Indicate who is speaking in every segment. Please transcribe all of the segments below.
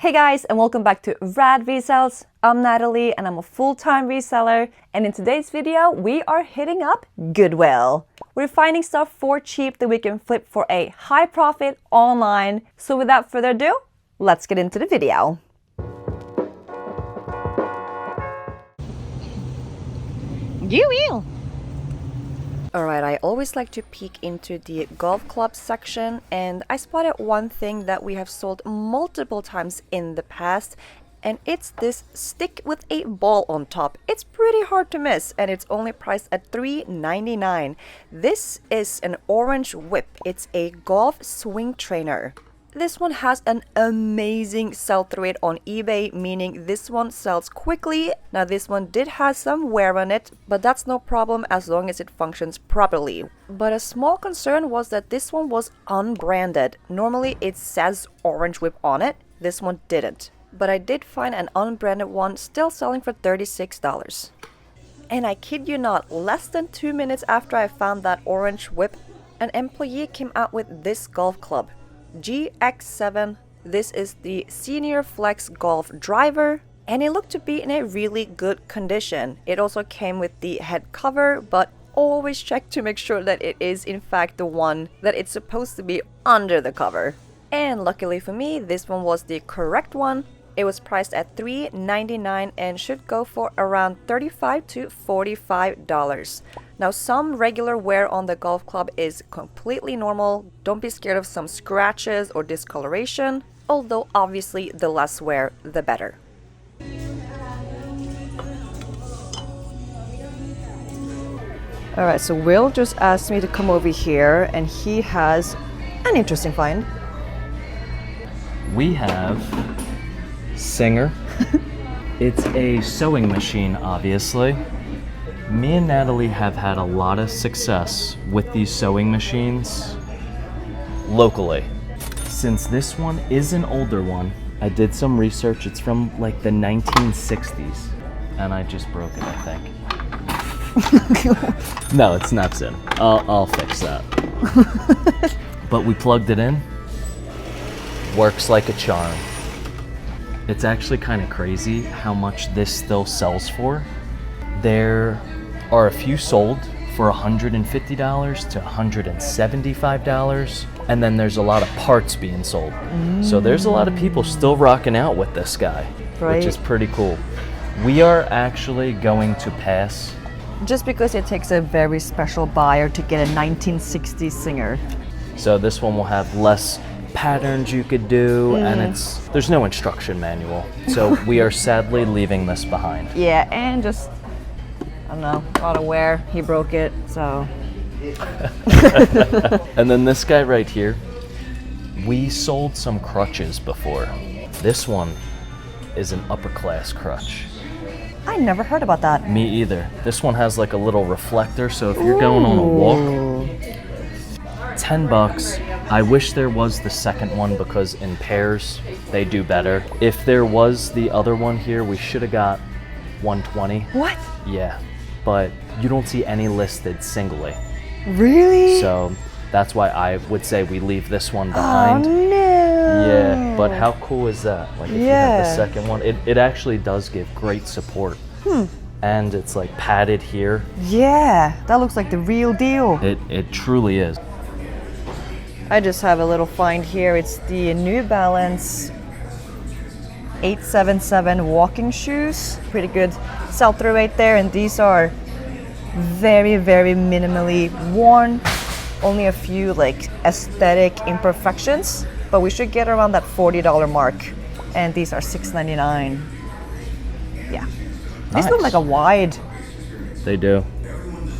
Speaker 1: Hey guys, and welcome back to Rad Resells. I'm Natalie and I'm a full-time reseller, and in today's video we are hitting up Goodwill. We're finding stuff for cheap that we can flip for a high profit online. So without further ado, let's get into the video. Alright, I always like to peek into the golf club section, and I spotted one thing that we have sold multiple times in the past, and it's this stick with a ball on top. It's pretty hard to miss, and it's only priced at $3.99. This is an orange whip. It's a golf swing trainer. This one has an amazing sell-through rate on eBay, meaning this one sells quickly. Now this one did have some wear on it, but that's no problem as long as it functions properly. But a small concern was that this one was unbranded. Normally it says orange whip on it. This one didn't. But I did find an unbranded one still selling for $36. And I kid you not, less than 2 minutes after I found that orange whip, an employee came out with this golf club. GX7. This is the Senior Flex Golf Driver, and it looked to be in a really good condition. It also came with the head cover, but always check to make sure that it is in fact the one that it's supposed to be under the cover. And luckily for me, this one was the correct one. It was priced at $3.99 and should go for around $35 to $45. Now, some regular wear on the golf club is completely normal. Don't be scared of some scratches or discoloration, although obviously the less wear, the better. Alright, so Will just asked me to come over here, and he has an interesting find.
Speaker 2: We have Singer. It's a sewing machine, obviously. Me and Natalie have had a lot of success with these sewing machines locally. Since this one is an older one, I did some research. It's from like the 1960s, and I just broke it, I think. No, it's not in. I'll fix that. But we plugged it in. Works like a charm. It's actually kind of crazy how much this still sells for. There are a few sold for $150 to $175, and then there's a lot of parts being sold. So there's a lot of people still rocking out with this guy, which is pretty cool. We are actually going to pass.
Speaker 1: Just because it takes a very special buyer to get a 1960s Singer.
Speaker 2: So this one will have less patterns you could do, and there's no instruction manual. So we are sadly leaving this behind.
Speaker 1: Yeah, and just, I don't know, a lot of wear. He broke it, so.
Speaker 2: And then this guy right here, we sold some crutches before. This one is an upper class crutch.
Speaker 1: I never heard about that.
Speaker 2: Me either. This one has like a little reflector, so if you're going on a walk, $10. I wish there was the second one because in pairs they do better. If there was the other one here, we should have got $120.
Speaker 1: What?
Speaker 2: Yeah, but you don't see any listed singly.
Speaker 1: Really?
Speaker 2: So that's why I would say we leave this one behind.
Speaker 1: Oh no.
Speaker 2: Yeah, but how cool is that? Like if you have the second one, it actually does give great support. And it's like padded here.
Speaker 1: Yeah, that looks like the real deal.
Speaker 2: It truly is.
Speaker 1: I just have a little find here. It's the New Balance 877 walking shoes. Pretty good sell-through rate there, and these are very, very minimally worn. Only a few like aesthetic imperfections, but we should get around that $40 mark. And these are $6.99. Yeah. These look like a wide.
Speaker 2: They do.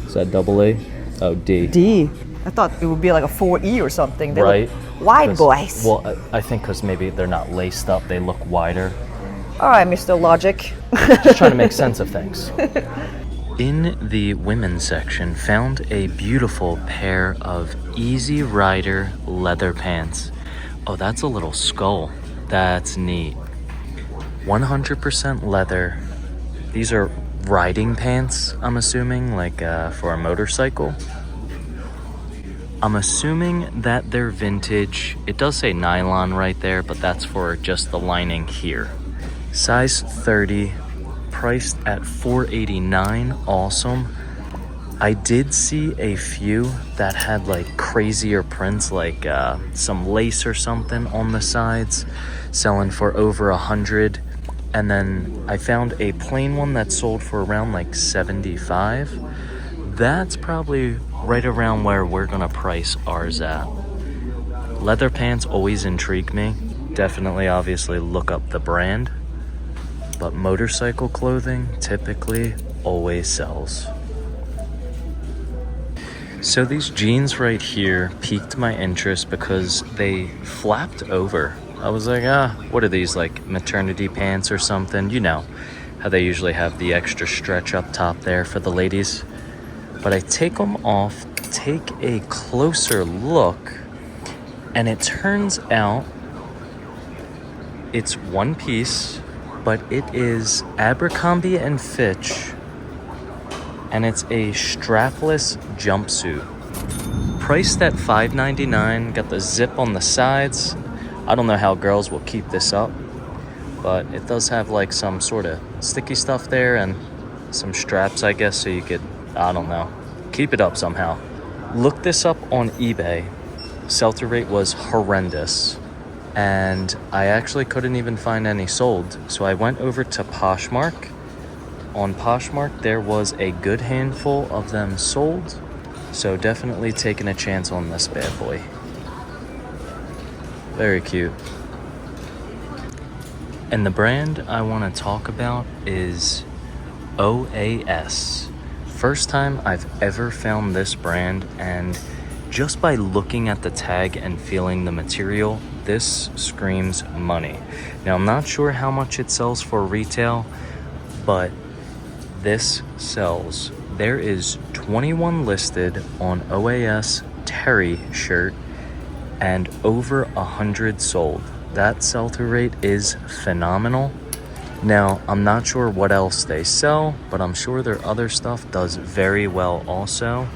Speaker 2: Is that double A? Oh, D.
Speaker 1: D. I thought it would be like a 4E or something. They
Speaker 2: right.
Speaker 1: look wide, boys.
Speaker 2: Well, I think because maybe they're not laced up, they look wider.
Speaker 1: All right, Mr. Logic.
Speaker 2: Just trying to make sense of things. In the women's section, found a beautiful pair of Easy Rider leather pants. Oh, that's a little skull. That's neat. 100% leather. These are riding pants, I'm assuming, like for a motorcycle. I'm assuming that they're vintage. It does say nylon right there, but that's for just the lining here. Size 30, priced at $4.89. Awesome. I did see a few that had like crazier prints, like some lace or something on the sides, selling for over $100. And then I found a plain one that sold for around like $75. That's probably right around where we're gonna price ours at. Leather pants always intrigue me. Definitely, obviously, look up the brand. But motorcycle clothing typically always sells. So these jeans right here piqued my interest because they flapped over. I was like, what are these, like maternity pants or something? You know how they usually have the extra stretch up top there for the ladies. But I take them off, take a closer look, and it turns out it's one piece, but it is Abercrombie and Fitch, and it's a strapless jumpsuit. Priced at $5.99, got the zip on the sides. I don't know how girls will keep this up, but it does have like some sort of sticky stuff there and some straps, I guess, so you could, I don't know, keep it up somehow. Look this up on eBay. Sell-through rate was horrendous, and I actually couldn't even find any sold. So I went over to Poshmark. On Poshmark, there was a good handful of them sold. So definitely taking a chance on this bad boy. Very cute. And the brand I want to talk about is OAS. First time I've ever found this brand, and just by looking at the tag and feeling the material, this screams money. Now, I'm not sure how much it sells for retail, but this sells. There is 21 listed on OAS Terry shirt and over 100 sold. That sell-through rate is phenomenal. Now, I'm not sure what else they sell, but I'm sure their other stuff does very well also.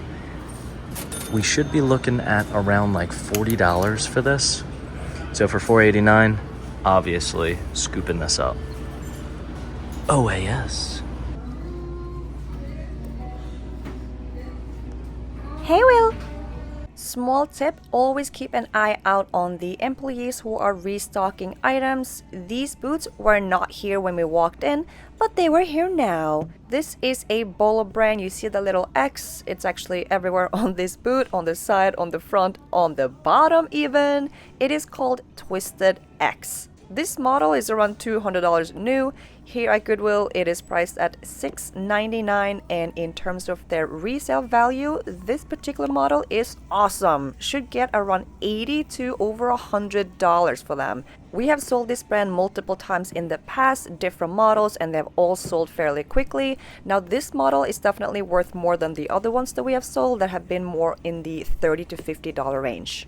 Speaker 2: We should be looking at around like $40 for this. So for $4.89, obviously scooping this up. OAS.
Speaker 1: Hey, Will! Small tip, always keep an eye out on the employees who are restocking items. These boots were not here when we walked in, but they were here now. This is a BOLO brand. You see the little X. It's actually everywhere on this boot, on the side, on the front, on the bottom even. It is called Twisted X. This model is around $200 new. Here at Goodwill, it is priced at $6.99, and in terms of their resale value, this particular model is awesome. Should get around $80 to over $100 for them. We have sold this brand multiple times in the past, different models, and they've all sold fairly quickly. Now, this model is definitely worth more than the other ones that we have sold that have been more in the $30 to $50 range.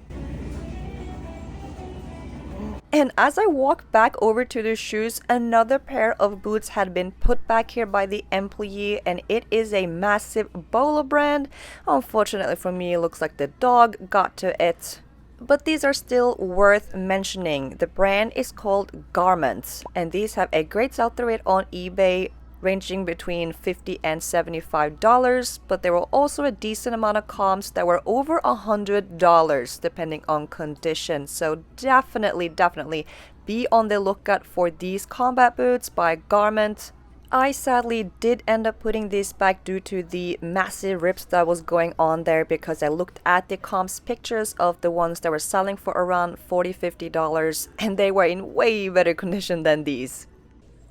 Speaker 1: And as I walk back over to the shoes, another pair of boots had been put back here by the employee, and it is a massive BOLO brand. Unfortunately for me, it looks like the dog got to it. But these are still worth mentioning. The brand is called Garments, and these have a great sell-through rate on eBay, ranging between $50 and $75, but there were also a decent amount of comps that were over $100 depending on condition. So definitely be on the lookout for these combat boots by Garment. I sadly did end up putting these back due to the massive rips that was going on there, because I looked at the comps pictures of the ones that were selling for around $40-50, and they were in way better condition than these.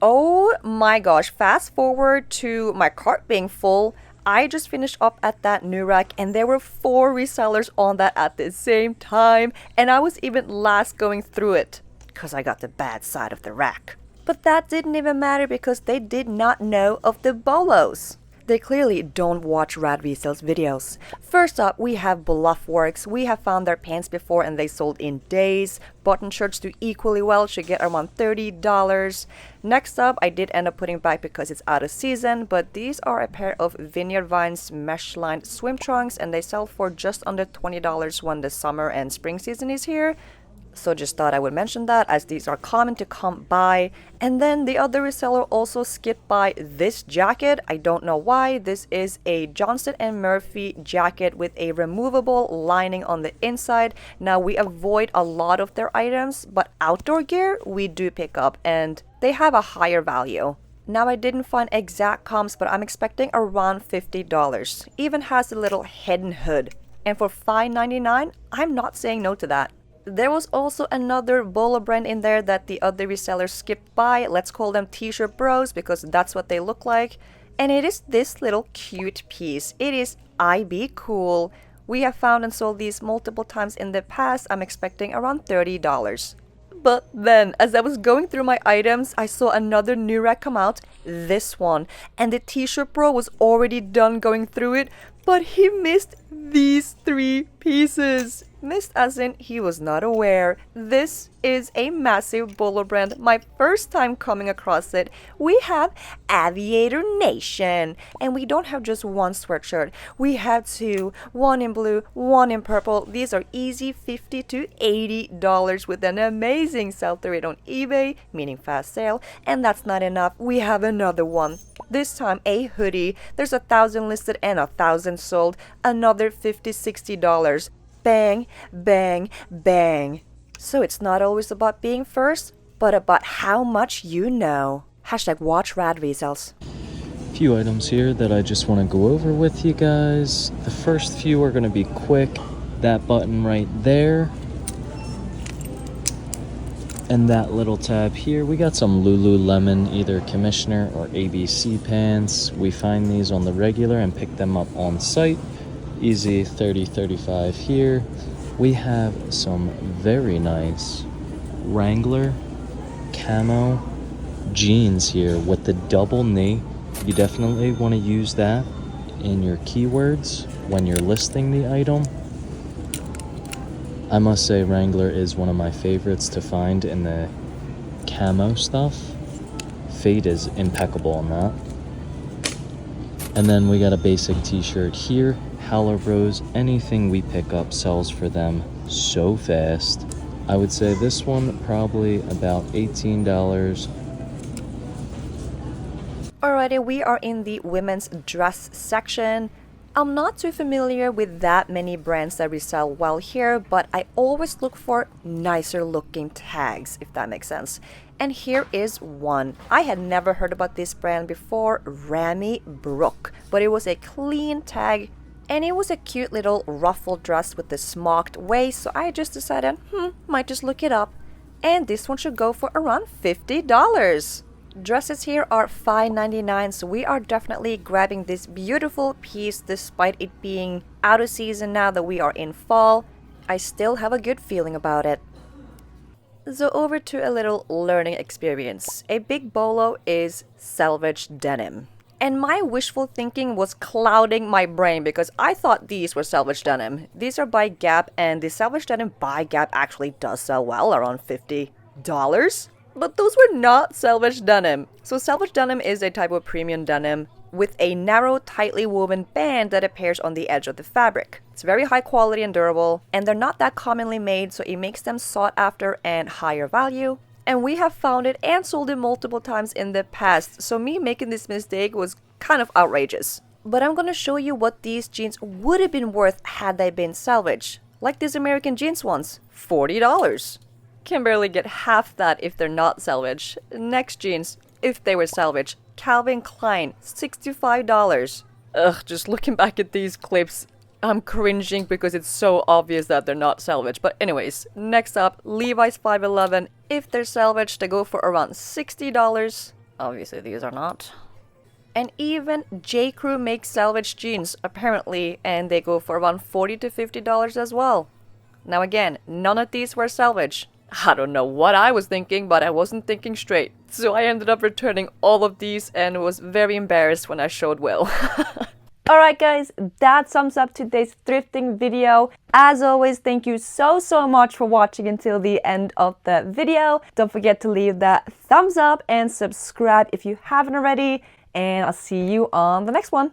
Speaker 1: Oh my gosh, fast forward to my cart being full. I just finished up at that new rack, and there were 4 resellers on that at the same time, and I was even last going through it because I got the bad side of the rack. But that didn't even matter because they did not know of the BOLOS. They clearly don't watch Rad Resells videos. First up, we have Bluff Works. We have found their pants before and they sold in days. Button shirts do equally well, should get around $30. Next up, I did end up putting back because it's out of season, but these are a pair of Vineyard Vines mesh-lined swim trunks and they sell for just under $20 when the summer and spring season is here. So just thought I would mention that as these are common to come by. And then the other reseller also skipped by this jacket. I don't know why. This is a Johnston & Murphy jacket with a removable lining on the inside. Now we avoid a lot of their items, but outdoor gear we do pick up and they have a higher value. Now I didn't find exact comps, but I'm expecting around $50. Even has a little head and hood. And for $5.99, I'm not saying no to that. There was also another BOLO brand in there that the other resellers skipped by. Let's call them t-shirt bros because that's what they look like. And it is this little cute piece. It is IB Cool. We have found and sold these multiple times in the past. I'm expecting around $30. But then, as I was going through my items, I saw another new rack come out, this one. And the t-shirt bro was already done going through it, but he missed these 3 pieces. Missed as in he was not aware. This is a massive BOLO brand. My first time coming across it. We have Aviator Nation. And we don't have just one sweatshirt. We have 2. One in blue, one in purple. These are easy $50 to $80 with an amazing sell-through rate on eBay, meaning fast sale. And that's not enough. We have another one. This time a hoodie. There's 1,000 listed and 1,000 sold. Another $50, $60. Bang, bang, bang. So it's not always about being first, but about how much you know. Hashtag watch Rad Resells.
Speaker 2: Few items here that I just want to go over with you guys. The first few are going to be quick. That button right there. And that little tab here. We got some Lululemon, either commissioner or ABC pants. We find these on the regular and pick them up on site. Easy 30-35 here. We have some very nice Wrangler camo jeans here with the double knee. You definitely want to use that in your keywords when you're listing the item. I must say Wrangler is one of my favorites to find in the camo stuff. Fade is impeccable on that. And then we got a basic t-shirt here. Howler Bros, anything we pick up sells for them so fast. I would say this one probably about $18.
Speaker 1: Alrighty, we are in the women's dress section. I'm not too familiar with that many brands that resell well here, but I always look for nicer looking tags, if that makes sense. And here is one. I had never heard about this brand before, Ramy Brook, but it was a clean tag. And it was a cute little ruffled dress with the smocked waist, so I just decided, might just look it up. And this one should go for around $50. Dresses here are $5.99, so we are definitely grabbing this beautiful piece despite it being out of season now that we are in fall. I still have a good feeling about it. So over to a little learning experience. A big BOLO is salvage denim. And my wishful thinking was clouding my brain because I thought these were salvage denim. These are by Gap, and the salvage denim by Gap actually does sell well, around $50. But those were not salvage denim. So salvage denim is a type of premium denim with a narrow, tightly woven band that appears on the edge of the fabric. It's very high quality and durable, and they're not that commonly made, so it makes them sought after and higher value. And we have found it and sold it multiple times in the past, so me making this mistake was kind of outrageous. But I'm gonna show you what these jeans would have been worth had they been salvaged. Like these American jeans ones, $40. Can barely get half that if they're not salvaged. Next jeans, if they were salvaged, Calvin Klein, $65. Ugh, just looking back at these clips, I'm cringing because it's so obvious that they're not salvaged. But anyways, next up, Levi's 511. If they're salvaged, they go for around $60. Obviously, these are not. And even J. Crew makes salvaged jeans, apparently, and they go for around $40 to $50 as well. Now again, none of these were salvaged. I don't know what I was thinking, but I wasn't thinking straight. So I ended up returning all of these and was very embarrassed when I showed Will. Alright guys, that sums up today's thrifting video. As always, thank you so much for watching until the end of the video. Don't forget to leave that thumbs up and subscribe if you haven't already. And I'll see you on the next one.